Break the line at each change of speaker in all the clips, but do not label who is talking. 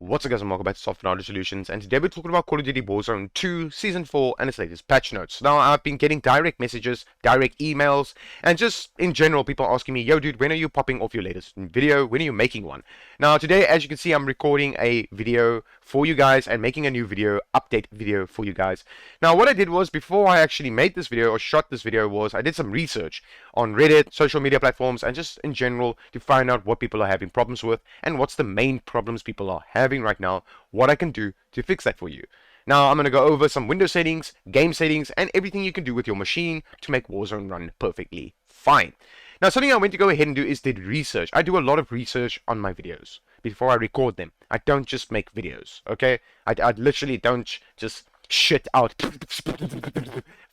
What's up guys, and welcome back to Software Knowledge Solutions, and today we're talking about Call of Duty Warzone 2 Season 4 and its latest patch notes. Now, I've been getting direct messages, direct emails, and just in general people asking me, yo dude, when are you popping off your latest video? When are you making one? Now today, as you can see, I'm recording a video for you guys and making a new video, update video for you guys. Now what I did was, before I actually made this video or shot this video, was I did some research on Reddit, social media platforms, and just in general to find out what people are having problems with and what's the main problems people are having right now, what I can do to fix that for you. Now I'm going to go over some Windows settings, game settings, and everything you can do with your machine to make Warzone run perfectly fine. Now something I went to go ahead and do is did research. I do a lot of research on my videos before I record them. I don't just make videos, okay? I literally don't just shit out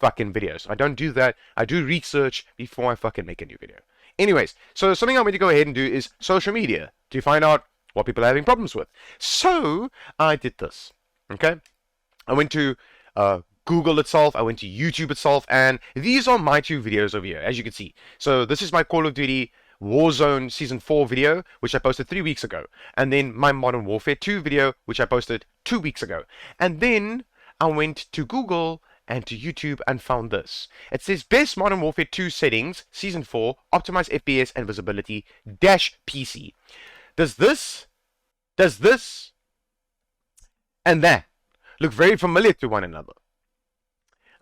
fucking videos. I don't do that. I do research before I fucking make a new video. Anyways, so something I'm going to go ahead and do is social media to find out what people are having problems with. So I did this, okay? I went to Google itself, I went to YouTube itself, and these are my two videos over here, as you can see. So this is my Call of Duty Warzone Season 4 video, which I posted 3 weeks ago. And then my Modern Warfare 2 video, which I posted 2 weeks ago. And then I went to Google and to YouTube and found this. It says best Modern Warfare 2 settings, Season 4, optimize FPS and visibility, dash PC. Does this, and that look very familiar to one another?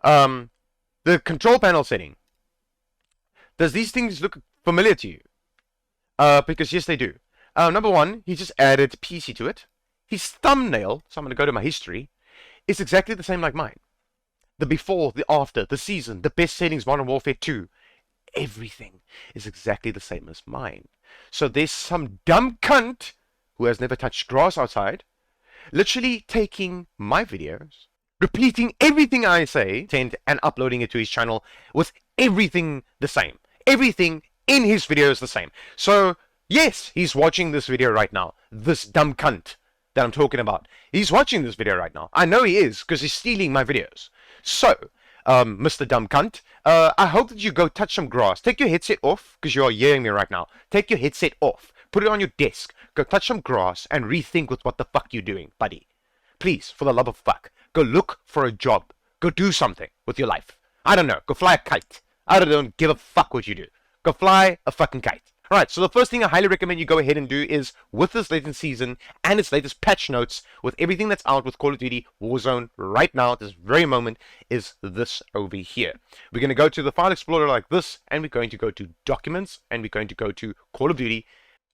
The control panel setting. Does these things look familiar to you? Because yes, they do. Number one, he just added PC to it. His thumbnail, so I'm going to go to my history, is exactly the same like mine. The before, the after, the season, the best settings, Modern Warfare 2. Everything is exactly the same as mine. So there's some dumb cunt who has never touched grass outside, literally taking my videos, repeating everything I say, and uploading it to his channel with everything the same. Everything in his video is the same. So, yes, he's watching this video right now. This dumb cunt that I'm talking about. He's watching this video right now. I know he is, because he's stealing my videos. So, Mr. Dumb Cunt, I hope that you go touch some grass. Take your headset off, because you are hearing me right now. Take your headset off. Put it on your desk. Go touch some grass and rethink with what the fuck you're doing, buddy. Please, for the love of fuck, go look for a job. Go do something with your life. I don't know. Go fly a kite. I don't give a fuck what you do. Go fly a fucking kite. Alright, so the first thing I highly recommend you go ahead and do is, with this latest season and its latest patch notes, with everything that's out with Call of Duty Warzone right now, at this very moment, is this over here. We're going to go to the file explorer like this, and we're going to go to Documents, and we're going to go to Call of Duty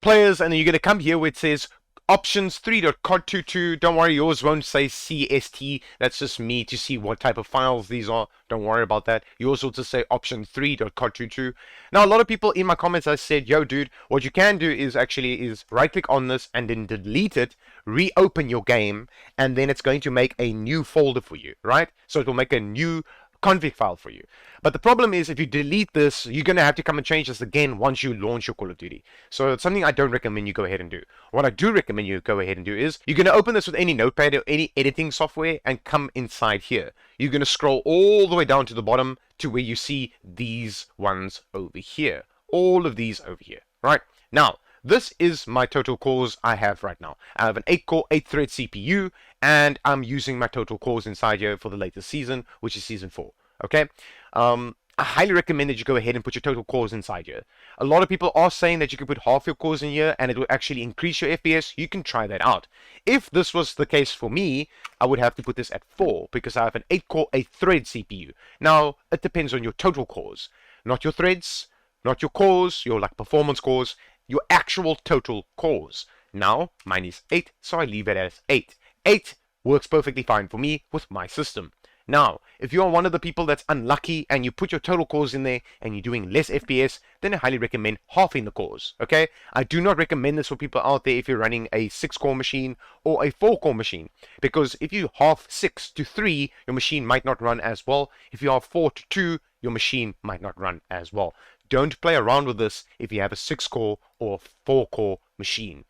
Players, and then you're going to come here where it says options 3.cod22. Don't worry, yours won't say CST. That's just me to see what type of files these are. Don't worry about that. Yours will just say option 3.cod22. Now, a lot of people in my comments have said, yo, dude, what you can do is actually right click on this and then delete it, reopen your game, and then it's going to make a new folder for you, right? So it will make a new config file for you. But the problem is, if you delete this, you're going to have to come and change this again once you launch your Call of Duty. So it's something I don't recommend you go ahead and do. What I do recommend you go ahead and do is, you're going to open this with any notepad or any editing software and come inside here. You're going to scroll all the way down to the bottom to where you see these ones over here. All of these over here, right? Now, this is my total cores I have right now. I have an 8-core, 8-thread CPU, and I'm using my total cores inside here for the latest season, which is Season 4. Okay? I highly recommend that you go ahead and put your total cores inside here. A lot of people are saying that you can put half your cores in here, and it will actually increase your FPS. You can try that out. If this was the case for me, I would have to put this at 4, because I have an 8-core, 8-thread CPU. Now, it depends on your total cores. Not your threads, not your cores, your like performance cores, your actual total cores. Now, mine is 8, so I leave it as 8. 8 works perfectly fine for me with my system. Now, if you are one of the people that's unlucky and you put your total cores in there and you're doing less FPS, then I highly recommend halving the cores, okay? I do not recommend this for people out there if you're running a 6-core machine or a 4-core machine, because if you half 6 to 3, your machine might not run as well. If you have 4 to 2, your machine might not run as well. Don't play around with this if you have a 6-core or 4-core machine.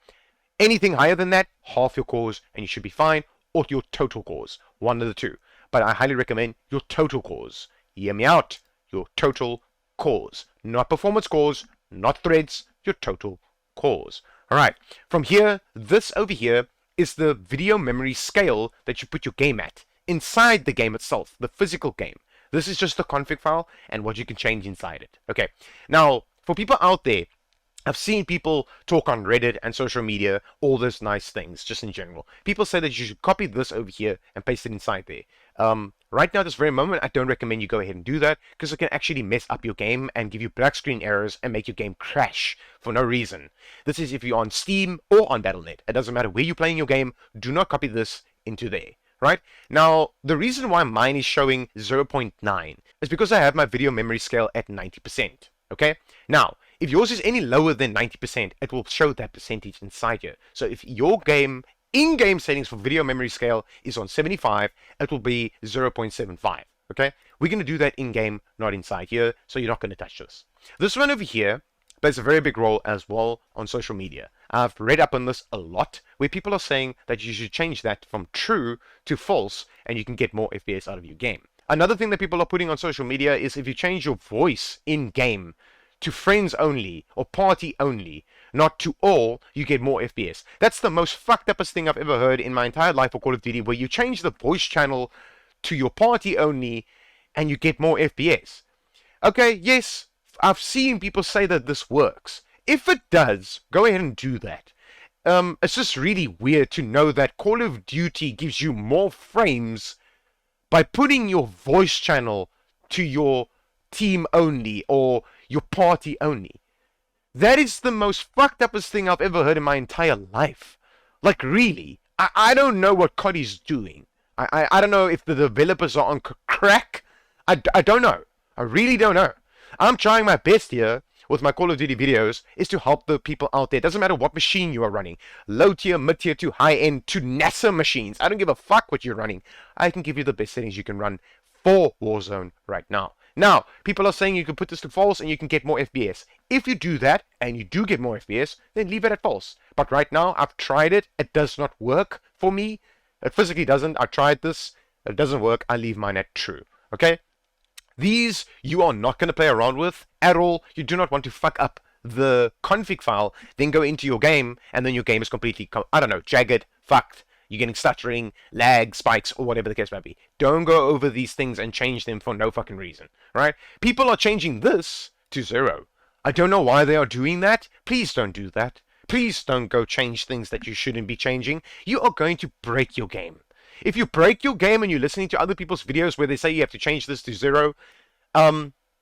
Anything higher than that, half your cores and you should be fine, or your total cores, one of the two. But I highly recommend your total cores. Hear me out. Your total cores. Not performance cores, not threads, your total cores. Alright, from here, this over here is the video memory scale that you put your game at inside the game itself, the physical game. This is just the config file and what you can change inside it. Okay, now for people out there, I've seen people talk on Reddit and social media, all those nice things, just in general. People say that you should copy this over here and paste it inside there. Right now, this very moment, I don't recommend you go ahead and do that, because it can actually mess up your game and give you black screen errors and make your game crash for no reason. This is if you're on Steam or on Battle.net. It doesn't matter where you're playing your game, do not copy this into there. Right? Now, the reason why mine is showing 0.9 is because I have my video memory scale at 90%. Okay? Now, if yours is any lower than 90%, it will show that percentage inside here. So if your game, in-game settings for video memory scale is on 75, it will be 0.75. Okay? We're going to do that in-game, not inside here, so you're not going to touch this. This one over here plays a very big role as well on social media. I've read up on this a lot, where people are saying that you should change that from true to false, and you can get more FPS out of your game. Another thing that people are putting on social media is if you change your voice in-game to friends only or party only, not to all, you get more FPS. That's the most fucked upest thing I've ever heard in my entire life for Call of Duty, where you change the voice channel to your party only and you get more FPS. Okay, yes, I've seen people say that this works. If it does, go ahead and do that. It's just really weird to know that Call of Duty gives you more frames by putting your voice channel to your team only or your party only. That is the most fucked upest thing I've ever heard in my entire life. Like, really? I don't know what COD's doing. I don't know if the developers are on crack. I don't know. I really don't know. I'm trying my best here with my Call of Duty videos is to help the people out there. It doesn't matter what machine you are running. Low tier, mid tier, to high end, to NASA machines. I don't give a fuck what you're running. I can give you the best settings you can run for Warzone right now. Now, people are saying you can put this to false and you can get more FPS. If you do that, and you do get more FPS, then leave it at false. But right now, I've tried it. It does not work for me. It physically doesn't. I tried this. It doesn't work. I leave mine at true. Okay? These you are not going to play around with at all. You do not want to fuck up the config file, then go into your game, and then your game is completely, I don't know, jagged, fucked. You're getting stuttering, lag, spikes, or whatever the case might be. Don't go over these things and change them for no fucking reason, right? People are changing this to 0. I don't know why they are doing that. Please don't do that. Please don't go change things that you shouldn't be changing. You are going to break your game. If you break your game and you're listening to other people's videos where they say you have to change this to 0,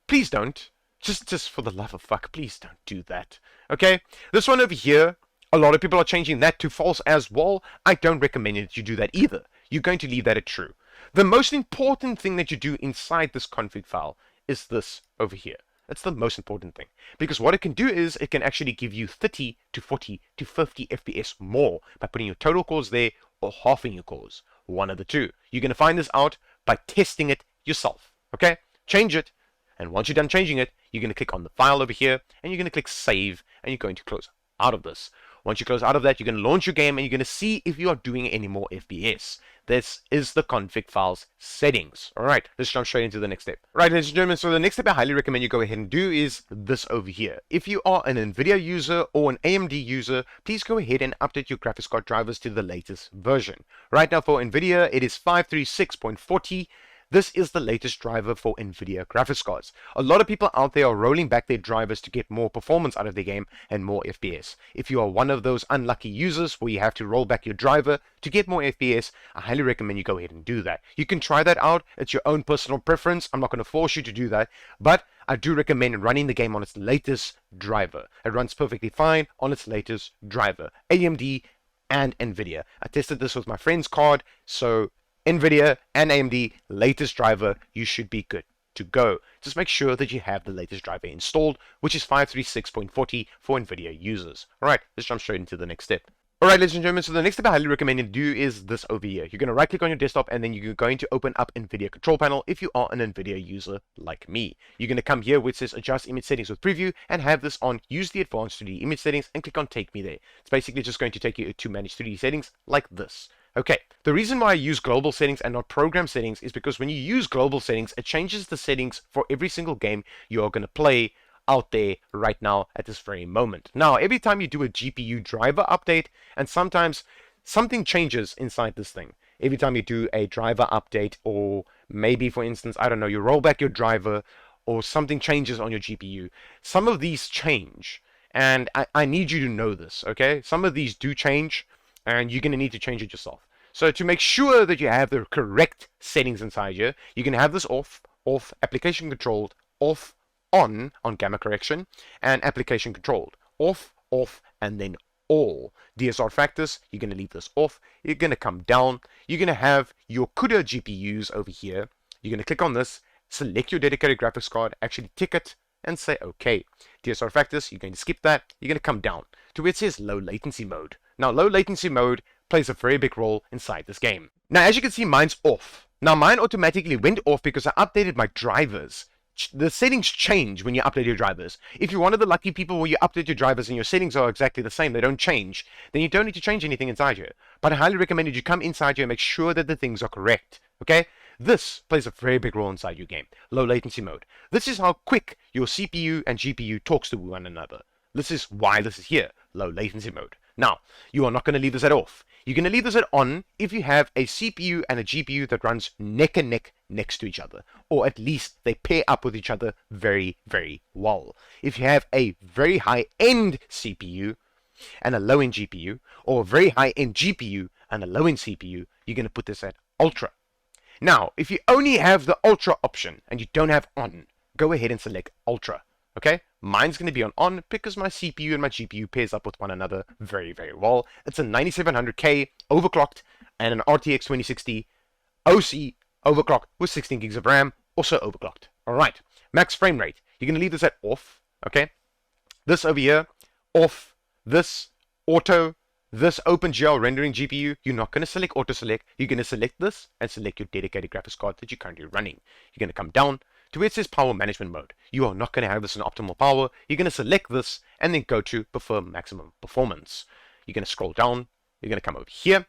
please don't. Just for the love of fuck, please don't do that. Okay? This one over here, a lot of people are changing that to false as well. I don't recommend that you do that either. You're going to leave that at true. The most important thing that you do inside this config file is this over here. That's the most important thing. Because what it can do is it can actually give you 30 to 40 to 50 FPS more by putting your total cores there or halving your cores. One of the two. You're going to find this out by testing it yourself. Okay? Change it. And once you're done changing it, you're going to click on the file over here and you're going to click save and you're going to close out of this. Once you close out of that, you're going to launch your game and you're going to see if you are doing any more FPS. This is the config files settings. Alright, let's jump straight into the next step. Right, ladies and gentlemen, so the next step I highly recommend you go ahead and do is this over here. If you are an Nvidia user or an AMD user, please go ahead and update your graphics card drivers to the latest version. Right now for Nvidia, it is 536.40. This is the latest driver for Nvidia graphics cards. A lot of people out there are rolling back their drivers to get more performance out of their game and more FPS. If you are one of those unlucky users where you have to roll back your driver to get more FPS, I highly recommend you go ahead and do that. You can try that out. It's your own personal preference. I'm not going to force you to do that, but I do recommend running the game on its latest driver. It runs perfectly fine on its latest driver, AMD and Nvidia. I tested this with my friend's card, so Nvidia and AMD latest driver, you should be good to go. Just make sure that you have the latest driver installed, which is 536.40 for Nvidia users. Alright, let's jump straight into the next step. Alright, ladies and gentlemen, so the next step I highly recommend you do is this over here. You're going to right click on your desktop and then you're going to open up Nvidia control panel if you are an Nvidia user like me. You're going to come here which says adjust image settings with preview and have this on use the advanced 3D image settings and click on take me there. It's basically just going to take you to manage 3D settings like this. Okay, the reason why I use global settings and not program settings is because when you use global settings, it changes the settings for every single game you are going to play out there right now at this very moment. Now, every time you do a GPU driver update, and sometimes something changes inside this thing. Every time you do a driver update, or maybe, for instance, I don't know, you roll back your driver, or something changes on your GPU. Some of these change, and I need you to know this, okay? Some of these do change, and you're going to need to change it yourself. So to make sure that you have the correct settings inside here, you can have this off, application controlled, off, on gamma correction, and application controlled, off, and then all. DSR factors, you're going to leave this off. You're going to come down. You're going to have your CUDA GPUs over here. You're going to click on this, select your dedicated graphics card, actually tick it, and say OK. DSR factors, you're going to skip that. You're going to come down to where it says low latency mode. Now, low latency mode plays a very big role inside this game. Now, as you can see, mine's off. Now, mine automatically went off because I updated my drivers. The settings change when you update your drivers. If you're one of the lucky people where you update your drivers and your settings are exactly the same, they don't change, then you don't need to change anything inside here. But I highly recommend that you come inside here and make sure that the things are correct. Okay? This plays a very big role inside your game. Low latency mode. This is how quick your CPU and GPU talks to one another. This is why this is here. Low latency mode. Now, you are not going to leave this at off. You're going to leave this at on if you have a CPU and a GPU that runs neck and neck next to each other, or at least they pair up with each other very, very well. If you have a very high-end CPU and a low-end GPU, or a very high-end GPU and a low-end CPU, you're going to put this at ultra. Now, if you only have the ultra option and you don't have on, go ahead and select ultra. Okay, mine's going to be on because my CPU and my GPU pairs up with one another very, very well. It's a 9700K overclocked and an RTX 2060 OC overclocked with 16 gigs of RAM, also overclocked. All right, max frame rate. You're going to leave this at off. Okay, this over here, off. This auto. This OpenGL rendering GPU, you're not going to select auto select. You're going to select this and select your dedicated graphics card that you're currently running. You're going to come down to where it says power management mode. You are not going to have this in optimal power. You're going to select this and then go to prefer maximum performance. You're going to scroll down. You're going to come over here.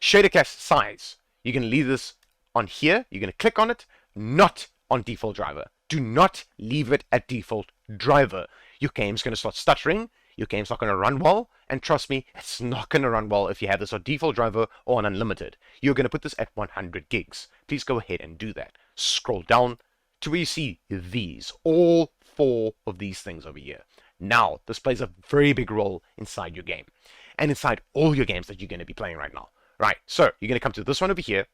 Shader cast size. You're going to leave this on here. You're going to click on it, not on default driver. Do not leave it at default driver. Your game's going to start stuttering. Your game's not going to run well, and trust me, it's not going to run well if you have this on default driver or on unlimited. You're going to put this at 100 gigs. Please go ahead and do that. Scroll down to where you see these, all 4 of these things over here. Now, this plays a very big role inside your game, and inside all your games that you're going to be playing right now. Right, so you're going to come to this one over here,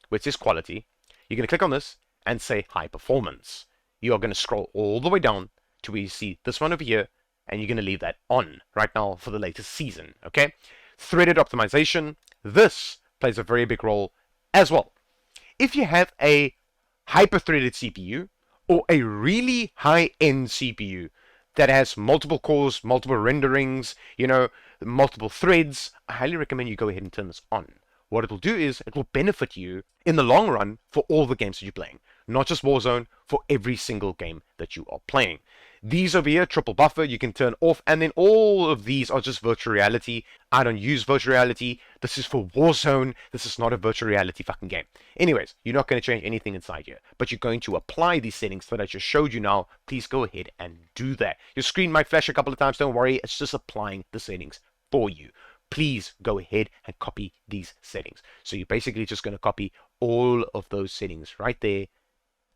which says quality. You're going to click on this and say high performance. You are going to scroll all the way down to where you see this one over here, and you're going to leave that on right now for the latest season, okay? Threaded optimization, this plays a very big role as well. If you have a hyper-threaded CPU or a really high-end CPU that has multiple cores, multiple renderings, multiple threads, I highly recommend you go ahead and turn this on. What it will do is it will benefit you in the long run for all the games that you're playing, not just Warzone, for every single game that you are playing. These over here, triple buffer, you can turn off, and then all of these are just virtual reality. I don't use virtual reality. This is for Warzone. This is not a virtual reality fucking game. Anyways, you're not going to change anything inside here, but you're going to apply these settings that I just showed you now. Please go ahead and do that. Your screen might flash a couple of times, don't worry. It's just applying the settings for you. Please go ahead and copy these settings. So you're basically just going to copy all of those settings right there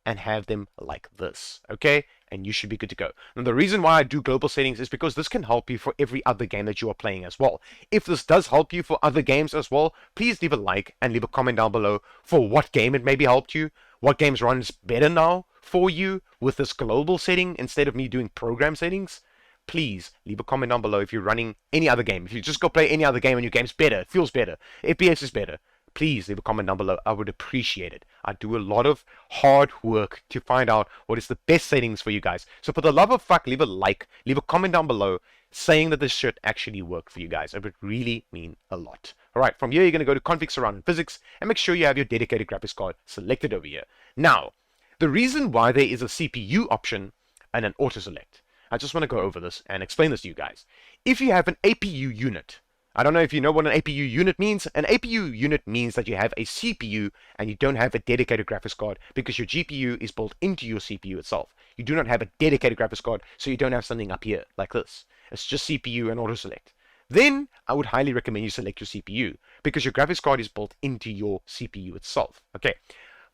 and have them like this, okay? And you should be good to go. Now, the reason why I do global settings is because this can help you for every other game that you are playing as well. If this does help you for other games as well, please leave a like and leave a comment down below for what game it maybe helped you, what games runs better now for you with this global setting instead of me doing program settings. Please leave a comment down below if you're running any other game. If you just go play any other game and your game's better, feels better, FPS is better, please leave a comment down below. I would appreciate it. I do a lot of hard work to find out what is the best settings for you guys. So for the love of fuck, leave a like, leave a comment down below saying that this should actually work for you guys. It would really mean a lot. Alright, from here you're going to go to config surround and physics and make sure you have your dedicated graphics card selected over here. Now, the reason why there is a CPU option and an auto select, I just want to go over this and explain this to you guys. If you have an APU unit, I don't know if you know what an APU unit means. An APU unit means that you have a CPU and you don't have a dedicated graphics card because your GPU is built into your CPU itself. You do not have a dedicated graphics card, so you don't have something up here like this. It's just CPU and auto select. Then I would highly recommend you select your CPU because your graphics card is built into your CPU itself. Okay,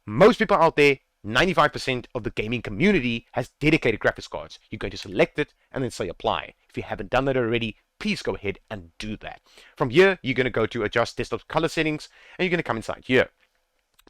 most people out there, 95% of the gaming community has dedicated graphics cards. You're going to select it and then say apply. If you haven't done that already, please go ahead and do that. From here, you're going to go to adjust desktop color settings and you're going to come inside here.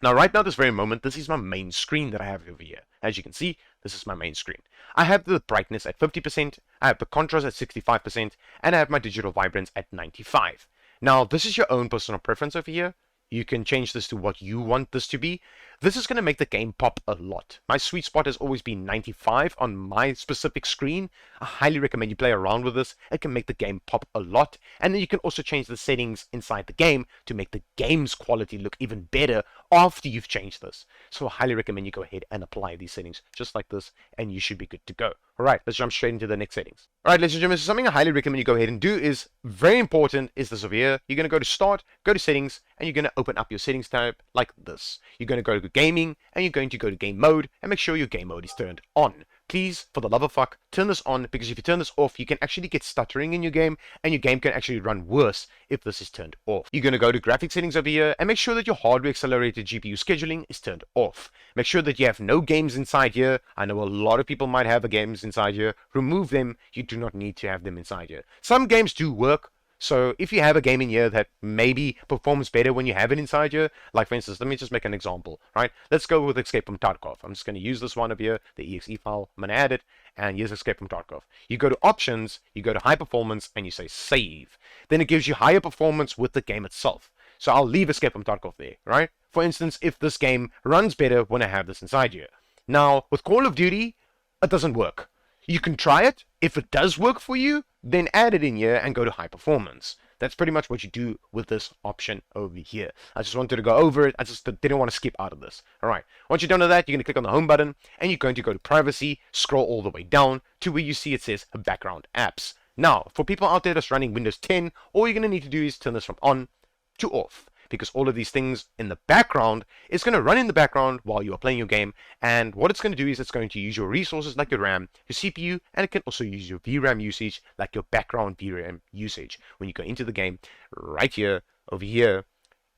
Now, right now, this very moment, this is my main screen that I have over here. As you can see, this is my main screen. I have the brightness at 50%, I have the contrast at 65%, and I have my digital vibrance at 95. Now, this is your own personal preference over here. You can change this to what you want this to be. This is going to make the game pop a lot. My sweet spot has always been 95 on my specific screen. I highly recommend you play around with this. It can make the game pop a lot. And then you can also change the settings inside the game to make the game's quality look even better after you've changed this. So I highly recommend you go ahead and apply these settings just like this, and you should be good to go. Alright, let's jump straight into the next settings. Alright, ladies and gentlemen, so something I highly recommend you go ahead and do is very important is this over here. You're going to go to Start, go to Settings, and you're going to open up your Settings tab like this. You're going to go to Gaming, and you're going to go to Game Mode, and make sure your game mode is turned on. Please, for the love of fuck, turn this on, because if you turn this off, you can actually get stuttering in your game, and your game can actually run worse if this is turned off. You're going to go to graphic settings over here, and make sure that your hardware accelerated GPU scheduling is turned off. Make sure that you have no games inside here. I know a lot of people might have games inside here. Remove them. You do not need to have them inside here. Some games do work. So if you have a game in here that maybe performs better when you have it inside here, like for instance, let me just make an example, right? Let's go with Escape from Tarkov. I'm just going to use this one over here, the exe file. I'm going to add it, and here's Escape from Tarkov. You go to Options, you go to High Performance, and you say Save. Then it gives you higher performance with the game itself. So I'll leave Escape from Tarkov there, right? For instance, if this game runs better when I have this inside here. Now, with Call of Duty, it doesn't work. You can try it. If it does work for you, then add it in here and go to high performance. That's pretty much what you do with this option over here. I just wanted to go over it. I just didn't want to skip out of this. Alright, once you're done with that, you're going to click on the home button and you're going to go to privacy, scroll all the way down to where you see it says background apps. Now, for people out there that's running Windows 10, all you're going to need to do is turn this from on to off, because all of these things in the background is going to run in the background while you are playing your game, and what it's going to do is it's going to use your resources like your RAM, your CPU, and it can also use your VRAM usage like your background VRAM usage. When you go into the game, right here, over here,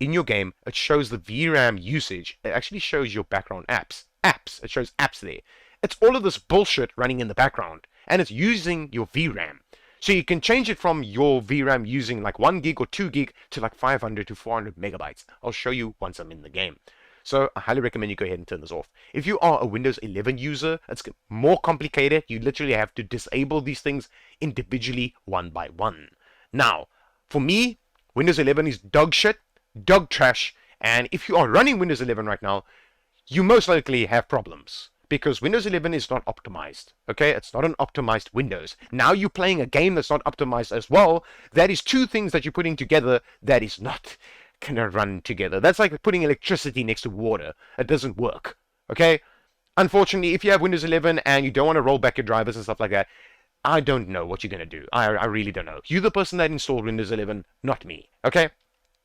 in your game, it shows the VRAM usage. It actually shows your background apps. It shows apps there. It's all of this bullshit running in the background, and it's using your VRAM. So you can change it from your VRAM using like 1 gig or 2 gig to like 500 to 400 megabytes. I'll show you once I'm in the game. So I highly recommend you go ahead and turn this off. If you are a Windows 11 user, it's more complicated. You literally have to disable these things individually one by one. Now, for me, Windows 11 is dog shit, dog trash, and if you are running Windows 11 right now, you most likely have problems. Because Windows 11 is not optimized, okay? It's not an optimized Windows. Now you're playing a game that's not optimized as well. That is two things that you're putting together that is not gonna run together. That's like putting electricity next to water. It doesn't work, okay? Unfortunately, if you have Windows 11 and you don't want to roll back your drivers and stuff like that, I don't know what you're gonna do. I really don't know. You're the person that installed Windows 11, not me, okay?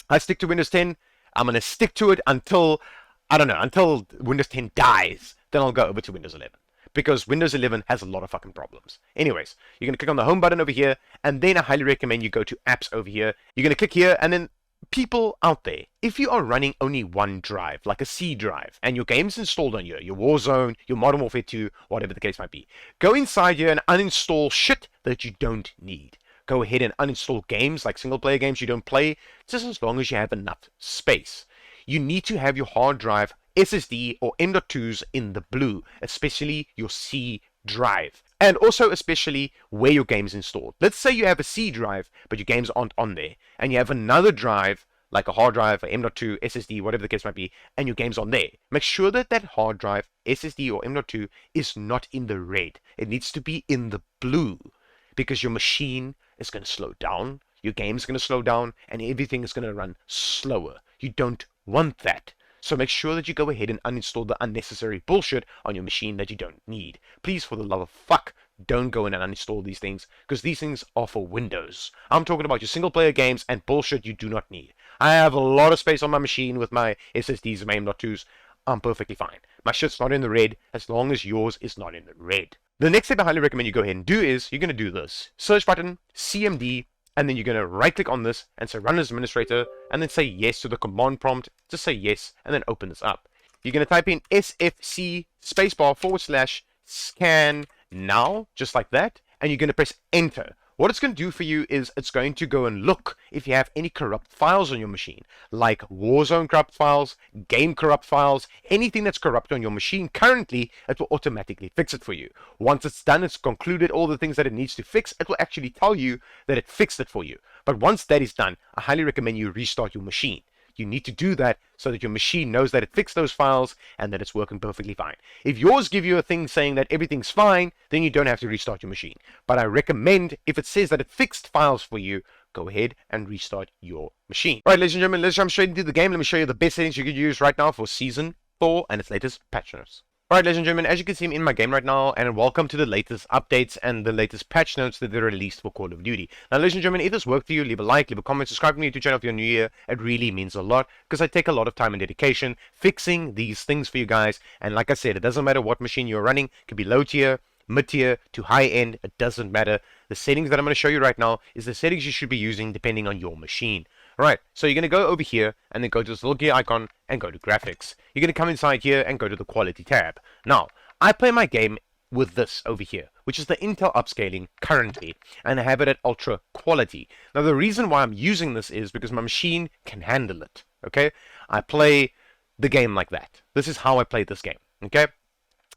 I stick to Windows 10. I'm gonna stick to it until, I don't know, until Windows 10 dies. Then I'll go over to Windows 11, because Windows 11 has a lot of fucking problems. Anyways, you're going to click on the home button over here, and then I highly recommend you go to apps over here. You're going to click here, and then people out there, if you are running only one drive, like a C drive, and your game's installed on here, your Warzone, your Modern Warfare 2, whatever the case might be, go inside here and uninstall shit that you don't need. Go ahead and uninstall games, like single player games you don't play, just as long as you have enough space. You need to have your hard drive SSD or M.2s in the blue, especially your C drive, and also especially where your game's installed. Let's say you have a C drive, but your games aren't on there, and you have another drive, like a hard drive, or M.2, SSD, whatever the case might be, and your game's on there. Make sure that that hard drive, SSD or M.2 is not in the red. It needs to be in the blue, because your machine is going to slow down, your game's going to slow down, and everything is going to run slower. You don't want that. So make sure that you go ahead and uninstall the unnecessary bullshit on your machine that you don't need. Please, for the love of fuck, don't go in and uninstall these things, because these things are for Windows. I'm talking about your single player games and bullshit you do not need. I have a lot of space on my machine with my SSDs and my M.2s. I'm perfectly fine. My shit's not in the red, as long as yours is not in the red. The next step I highly recommend you go ahead and do is, you're going to do this. Search button, CMD, And then you're going to right click on this and say run as administrator, and then say yes to the command prompt. Just say yes, and then open this up. You're going to type in sfc spacebar / scan now, just like that, and you're going to press enter. What it's going to do for you is it's going to go and look if you have any corrupt files on your machine, like Warzone corrupt files, game corrupt files, anything that's corrupt on your machine currently, it will automatically fix it for you. Once it's done, it's concluded all the things that it needs to fix, it will actually tell you that it fixed it for you. But once that is done, I highly recommend you restart your machine. You need to do that so that your machine knows that it fixed those files and that it's working perfectly fine. If yours give you a thing saying that everything's fine, then you don't have to restart your machine. But I recommend, if it says that it fixed files for you, go ahead and restart your machine. Alright, ladies and gentlemen, let's jump straight into the game. Let me show you the best settings you could use right now for Season 4 and its latest patch notes. Alright, ladies and gentlemen, as you can see, I'm in my game right now, and welcome to the latest updates and the latest patch notes that they released for Call of Duty. Now, ladies and gentlemen, if this worked for you, leave a like, leave a comment, subscribe to my YouTube channel if you're new here. It really means a lot, because I take a lot of time and dedication fixing these things for you guys. And like I said, it doesn't matter what machine you're running. It could be low tier, mid tier, to high end. It doesn't matter. The settings that I'm going to show you right now is the settings you should be using depending on your machine. Alright, so you're going to go over here and then go to this little gear icon and go to graphics. You're going to come inside here and go to the quality tab. Now, I play my game with this over here, which is the Intel upscaling currently, and I have it at ultra quality. Now, the reason why I'm using this is because my machine can handle it, okay? I play the game like that. This is how I play this game, okay?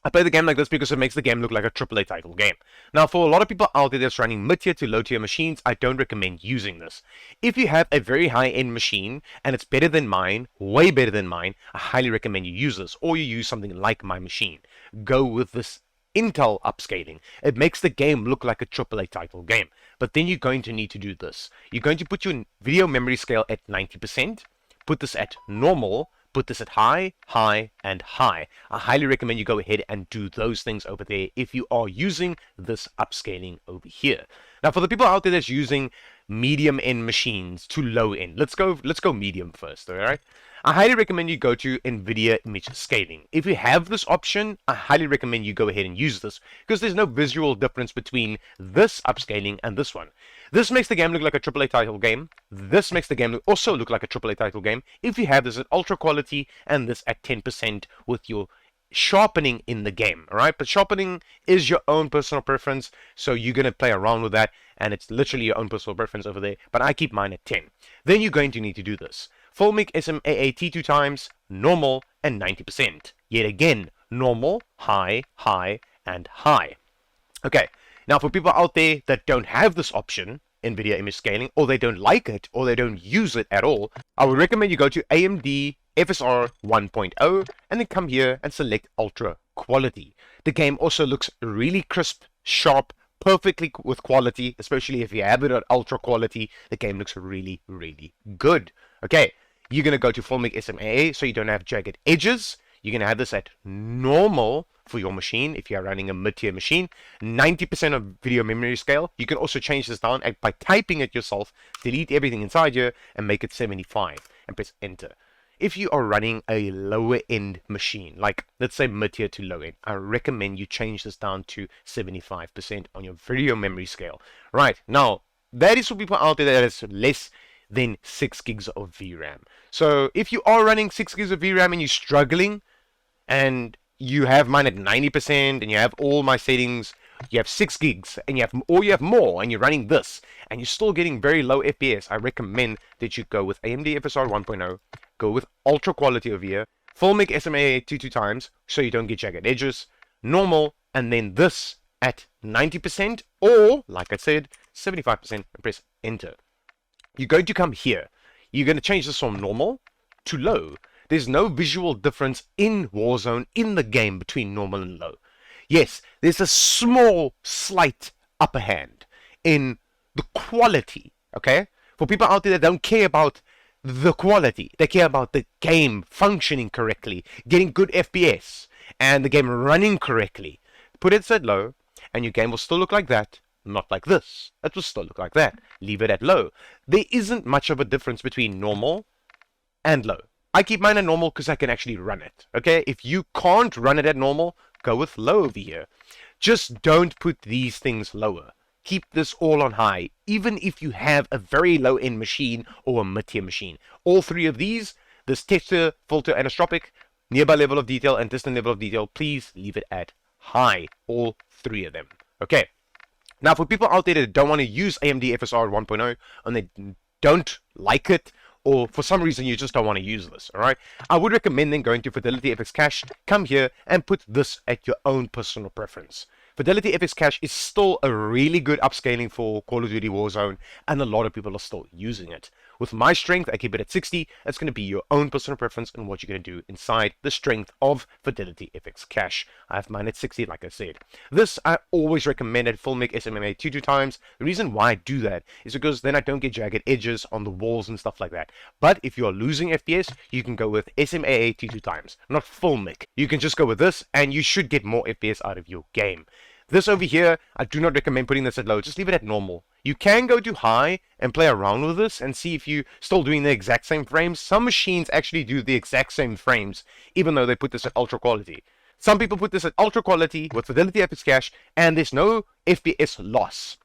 I play the game like this because it makes the game look like a AAA title game. Now, for a lot of people out there that's running mid-tier to low-tier machines, I don't recommend using this. If you have a very high-end machine, and it's better than mine, way better than mine, I highly recommend you use this, or you use something like my machine. Go with this Intel upscaling. It makes the game look like a AAA title game. But then you're going to need to do this. You're going to put your video memory scale at 90%, put this at normal, put this at high, high, and high. I highly recommend you go ahead and do those things over there if you are using this upscaling over here. Now, for the people out there that's using medium end machines to low end, let's go medium first, all right? I highly recommend you go to Nvidia image scaling. If you have this option, I highly recommend you go ahead and use this, because there's no visual difference between this upscaling and this one. This makes the game look like a AAA title game. This makes the game also look like a AAA title game if you have this at ultra quality and this at 10% with your sharpening in the game, all right? But sharpening is your own personal preference, so you're going to play around with that, and it's literally your own personal preference over there, but I keep mine at 10. Then you're going to need to do this. Full mic SMAA T2 times, normal, and 90%. Yet again, normal, high, high, and high. Okay, now for people out there that don't have this option, NVIDIA image scaling, or they don't like it, or they don't use it at all, I would recommend you go to AMD FSR 1.0, and then come here and select Ultra Quality. The game also looks really crisp, sharp, perfectly with quality, especially if you have it at Ultra Quality. The game looks really, really good. Okay, you're going to go to Full mic SMAA, so you don't have jagged edges. You're going to have this at normal for your machine if you're running a mid-tier machine. 90% of video memory scale. You can also change this down by typing it yourself, delete everything inside here, and make it 75, and press enter. If you are running a lower end machine, like let's say mid-tier to low end, I recommend you change this down to 75% on your video memory scale. Right, now, that is for people out there that is less than 6 gigs of VRAM. So if you are running 6 gigs of VRAM and you're struggling, and you have mine at 90%, and you have all my settings, you have 6 gigs, and you have more, and you're running this, and you're still getting very low FPS, I recommend that you go with AMD FSR 1.0, go with ultra quality over here, full mic SMA 2 times, so you don't get jagged edges, normal, and then this at 90%, or, like I said, 75%, and press enter. You're going to come here. You're going to change this from normal to low. There's no visual difference in Warzone in the game between normal and low. Yes, there's a small, slight upper hand in the quality, okay? For people out there that don't care about the quality, they care about the game functioning correctly, getting good FPS, and the game running correctly. Put it at low, and your game will still look like that, not like this. It will still look like that. Leave it at low. There isn't much of a difference between normal and low. I keep mine at normal because I can actually run it, okay? If you can't run it at normal, go with low over here. Just don't put these things lower. keep this all on high, even if you have a very low-end machine or a mid-tier machine. All three of these, this texture, filter, anisotropic, nearby level of detail, and distant level of detail, please leave it at high, all three of them. Okay. Now, for people out there that don't want to use AMD FSR 1.0 and they don't like it, or for some reason you just don't want to use this, alright? I would recommend then going to Fidelity FX Cache, come here and put this at your own personal preference. Fidelity FX Cache is still a really good upscaling for Call of Duty Warzone, and a lot of people are still using it. With my strength, I keep it at 60. It's going to be your own personal preference and what you're going to do inside the strength of Fidelity FX Cache. I have mine at 60, like I said. This I always recommend at Filmic SMMA 2 times. The reason why I do that is because then I don't get jagged edges on the walls and stuff like that. But if you are losing FPS, you can go with SMAA 2 times, not Filmic. You can just go with this, and you should get more FPS out of your game. This over here, I do not recommend putting this at low. Just leave it at normal. You can go to high and play around with this and see if you're still doing the exact same frames. Some machines actually do the exact same frames, even though they put this at ultra quality. Some people put this at ultra quality with Fidelity FX Cache, and there's no FPS loss.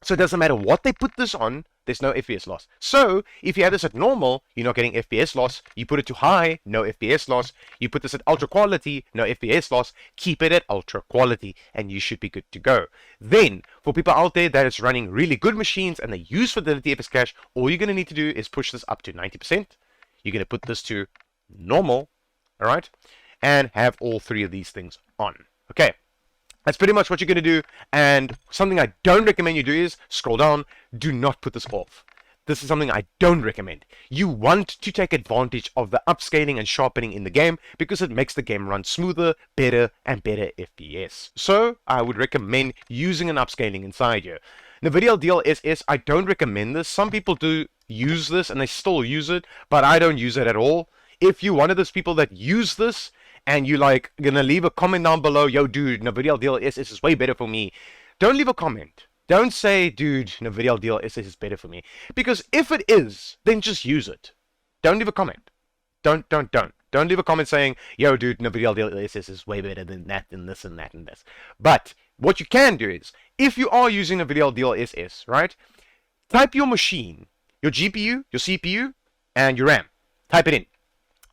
So it doesn't matter what they put this on, there's no FPS loss. So if you have this at normal, you're not getting FPS loss. You put it to high, no FPS loss. You put this at ultra quality, no FPS loss. Keep it at ultra quality and you should be good to go. Then for people out there that is running really good machines and they use Fidelity FX Cache, all you're going to need to do is push this up to 90%. You're going to put this to normal, all right, and have all three of these things on. Okay. That's pretty much what you're going to do, and something I don't recommend you do is scroll down. Do not put this off. This is something I don't recommend. You want to take advantage of the upscaling and sharpening in the game because it makes the game run smoother, better, and better FPS. So I would recommend using an upscaling inside here. Nvidia DLSS, I don't recommend this. Some people do use this and they still use it, but I don't use it at all. If you're one of those people that use this, and you like gonna leave a comment down below, yo dude, Nvidia DLSS is way better for me. Don't leave a comment. Don't say, dude, Nvidia DLSS is better for me. Because if it is, then just use it. Don't leave a comment. Don't leave a comment saying, yo dude, Nvidia DLSS is way better than that and this and that and this. But what you can do is, if you are using Nvidia DLSS, right? Type your machine, your GPU, your CPU, and your RAM. Type it in.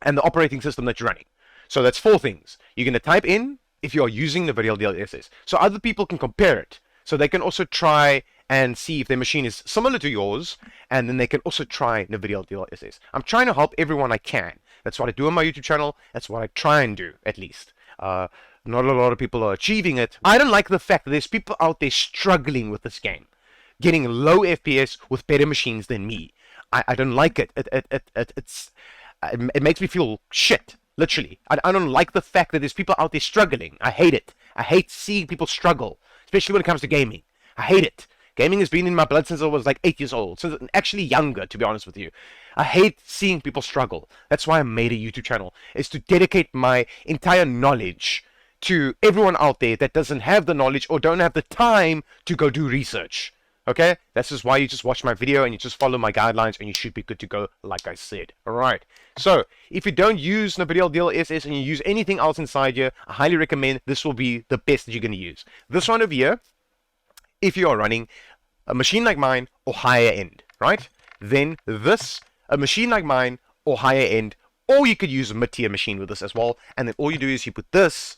And the operating system that you're running. So that's four things. You're going to type in if you are using the Nvidia DLSS. So other people can compare it. So they can also try and see if their machine is similar to yours. And then they can also try Nvidia DLSS. I'm trying to help everyone I can. That's what I do on my YouTube channel. That's what I try and do, at least. Not a lot of people are achieving it. I don't like the fact that there's people out there struggling with this game. Getting low FPS with better machines than me. I don't like it. It makes me feel shit. Literally. I don't like the fact that there's people out there struggling. I hate it. I hate seeing people struggle, especially when it comes to gaming. I hate it. Gaming has been in my blood since I was like 8 years old. Since actually younger, to be honest with you. I hate seeing people struggle. That's why I made a YouTube channel. Is to dedicate my entire knowledge to everyone out there that doesn't have the knowledge or don't have the time to go do research. Okay? This is why you just watch my video and you just follow my guidelines and you should be good to go, like I said. Alright. So, if you don't use Nvidia DLSS and you use anything else inside here, I highly recommend this will be the best that you're going to use. This one over here, if you are running a machine like mine or higher end, right? Then this, a machine like mine or higher end, or you could use a mid-tier machine with this as well. And then all you do is you put this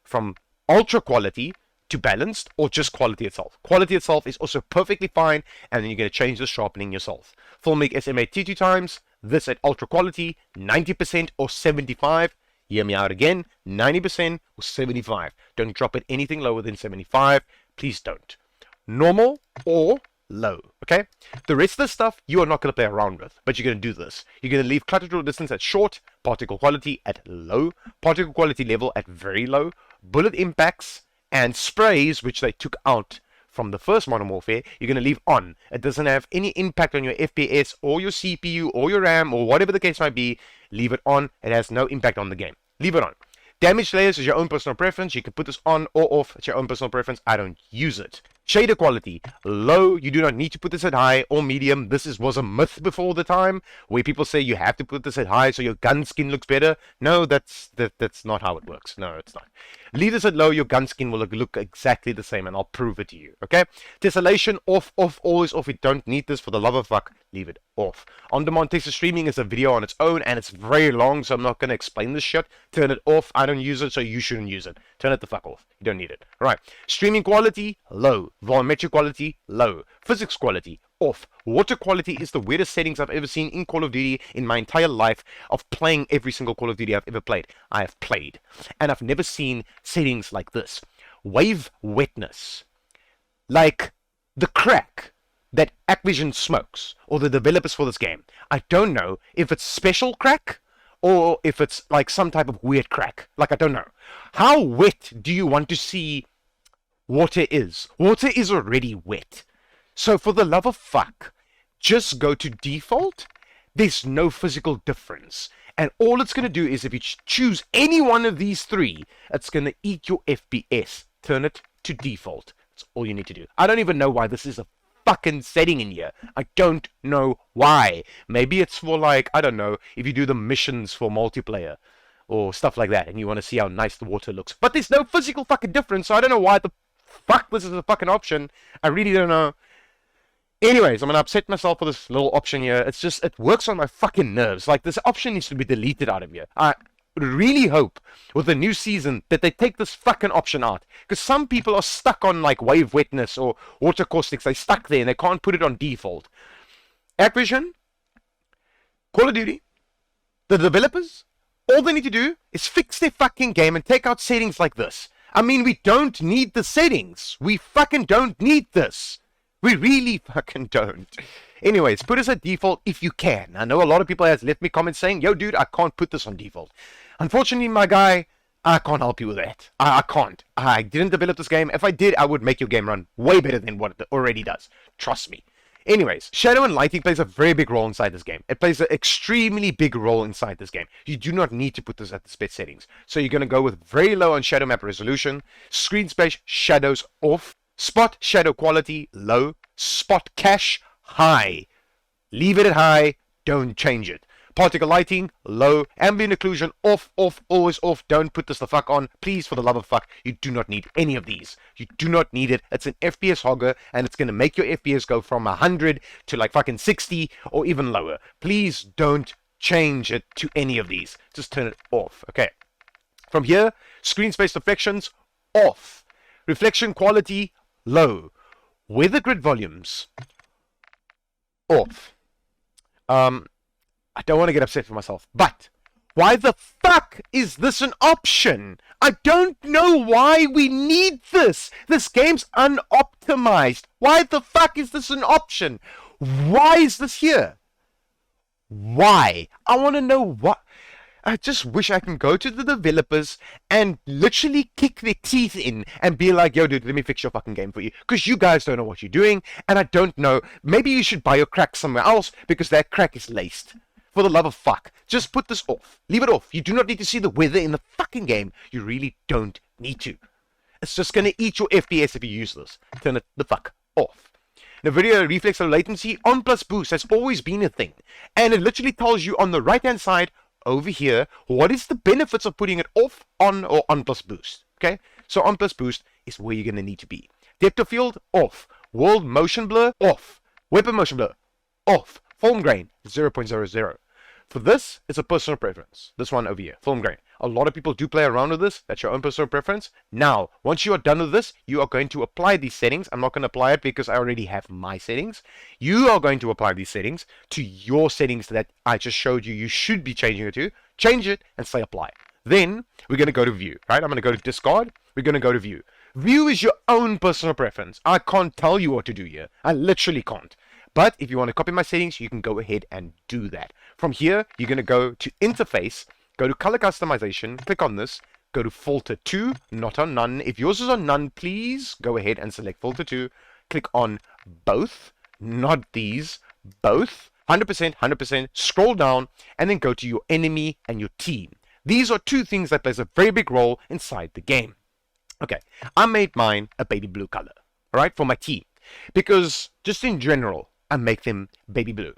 from ultra quality to balanced or just quality itself. Quality itself is also perfectly fine, and then you're going to change the sharpening yourself. Filmic SMA 2 times, this at ultra quality, 90% or 75. Hear me out again, 90% or 75. Don't drop it anything lower than 75. Please don't. Normal or low, okay? The rest of the stuff you are not going to play around with, but you're going to do this. You're going to leave clutter draw distance at short, particle quality at low, particle quality level at very low, bullet impacts and sprays, which they took out from the first Modern Warfare, you're going to leave on. It doesn't have any impact on your FPS or your CPU or your RAM or whatever the case might be. Leave it on. It has no impact on the game. Leave it on. Damage layers is your own personal preference. You can put this on or off. It's your own personal preference. I don't use it. Shader quality, low. You do not need to put this at high or medium. This was a myth before the time where people say you have to put this at high so your gun skin looks better. No, that's not how it works. No, it's not. Leave this at low, your gun skin will look exactly the same, and I'll prove it to you, okay? Tessellation, off, always off. You don't need this, for the love of fuck, leave it off. On-demand text streaming is a video on its own, and it's very long, so I'm not going to explain this shit. Turn it off. I don't use it, so you shouldn't use it. Turn it the fuck off. You don't need it. All right. Streaming quality, low. Volumetric quality, low. Physics quality, off. Water quality is the weirdest settings I've ever seen in Call of Duty in my entire life of playing every single Call of Duty I've ever played. I have played. And I've never seen settings like this. Wave wetness. Like the crack that Activision smokes, or the developers for this game. I don't know if it's special crack, or if it's like some type of weird crack. Like, I don't know. How wet do you want to see water is? Water is already wet. So for the love of fuck, just go to default. There's no physical difference. And all it's going to do is, if you choose any one of these three, it's going to eat your FPS. Turn it to default. That's all you need to do. I don't even know why this is a fucking setting in here. I don't know why. Maybe it's for, like, I don't know, if you do the missions for multiplayer or stuff like that and you want to see how nice the water looks. But there's no physical fucking difference, so I don't know why the fuck this is a fucking option. I really don't know. Anyways, I'm going to upset myself for this little option here. It's just, it works on my fucking nerves. Like, this option needs to be deleted out of here. I really hope with the new season that they take this fucking option out. Because some people are stuck on, like, wave wetness or water caustics. They're stuck there and they can't put it on default. Activision, Call of Duty, the developers, all they need to do is fix their fucking game and take out settings like this. I mean, we don't need the settings. We fucking don't need this. We really fucking don't. Anyways, put us at default if you can. I know a lot of people have left me comments saying, yo, dude, I can't put this on default. Unfortunately, my guy, I can't help you with that. I can't. I didn't develop this game. If I did, I would make your game run way better than what it already does. Trust me. Anyways, shadow and lighting plays a very big role inside this game. It plays an extremely big role inside this game. You do not need to put this at the spec settings. So you're going to go with very low on shadow map resolution, screen space shadows off, spot shadow quality low, spot cache high. Leave it at high, don't change it. Particle lighting low, ambient occlusion off, always off. Don't put this the fuck on, please, for the love of fuck. You do not need any of these. You do not need it. It's an FPS hogger, and it's going to make your FPS go from 100 to like fucking 60 or even lower. Please don't change it to any of these. Just turn it off, okay? From here, screen space reflections off. Reflection quality low. Weather grid volumes off. I don't want to get upset for myself, but why the fuck is this an option? I don't know why we need this. This game's unoptimized. Why the fuck is this an option? Why is this here? Why? I want to know what. I just wish I can go to the developers and literally kick their teeth in and be like, yo, dude, let me fix your fucking game for you. Because you guys don't know what you're doing, and I don't know. Maybe you should buy your crack somewhere else because that crack is laced. For the love of fuck. Just put this off. Leave it off. You do not need to see the weather in the fucking game. You really don't need to. It's just going to eat your FPS if you use this. Turn it the fuck off. Nvidia reflex low latency on plus boost has always been a thing. And it literally tells you on the right hand side over here what is the benefits of putting it off, on, or on plus boost. Okay? So on plus boost is where you're going to need to be. Depth of field off. World motion blur off. Weapon motion blur off. Film grain 0.00. For this, it's a personal preference. This one over here, film grain. A lot of people do play around with this. That's your own personal preference. Now, once you are done with this, you are going to apply these settings. I'm not going to apply it because I already have my settings. You are going to apply these settings to your settings that I just showed you should be changing it to. Change it and say apply. Then, we're going to go to view, right? I'm going to go to discard. We're going to go to view. View is your own personal preference. I can't tell you what to do here. I literally can't. But if you want to copy my settings, you can go ahead and do that. From here, you're going to go to interface, go to color customization, click on this, go to filter 2, not on none. If yours is on none, please go ahead and select filter 2. Click on both, not these, both, 100%, 100%, scroll down, and then go to your enemy and your team. These are two things that plays a very big role inside the game. Okay, I made mine a baby blue color. right, for my team. Because just in general, I make them baby blue.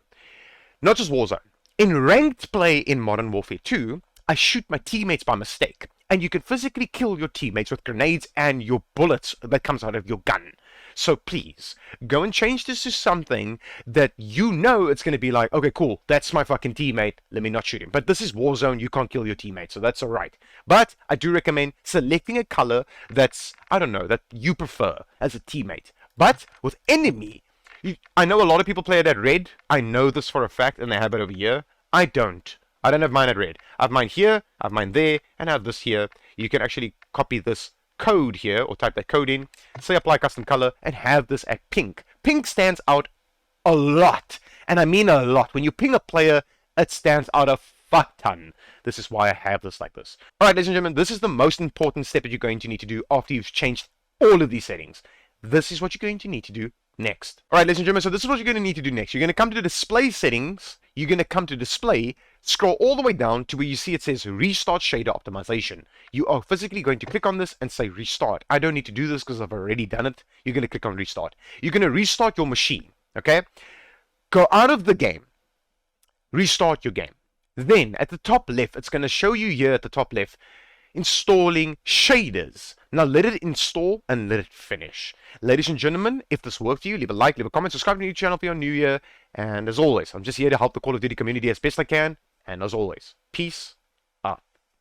Not just Warzone. In ranked play in Modern Warfare 2, I shoot my teammates by mistake. And you can physically kill your teammates with grenades and your bullets that comes out of your gun. So please, go and change this to something that you know it's going to be like, okay, cool, that's my fucking teammate, let me not shoot him. But this is Warzone, you can't kill your teammate, so that's alright. But I do recommend selecting a color that's, I don't know, that you prefer as a teammate. But with enemy, I know a lot of people play it at red. I know this for a fact, and they have it over here. I don't. I don't have mine at red. I have mine here, I have mine there, and I have this here. You can actually copy this code here, or type that code in, say apply custom color, and have this at pink. Pink stands out a lot, and I mean a lot. When you ping a player, it stands out a fuck ton. This is why I have this like this. Alright, ladies and gentlemen, this is the most important step that you're going to need to do after you've changed all of these settings. This is what you're going to need to do next. Alright, ladies and gentlemen, so this is what you're going to need to do next. You're going to come to the display settings, you're going to come to display, scroll all the way down to where you see it says restart shader optimization. You are physically going to click on this and say restart. I don't need to do this because I've already done it. You're going to click on restart. You're going to restart your machine, okay? Go out of the game, restart your game. Then at the top left, it's going to show you here at the top left, installing shaders. Now let it install and let it finish. Ladies and gentlemen, if this worked for you, leave a like, leave a comment, subscribe to the YouTube channel if you're new here. And as always, I'm just here to help the Call of Duty community as best I can. And as always, peace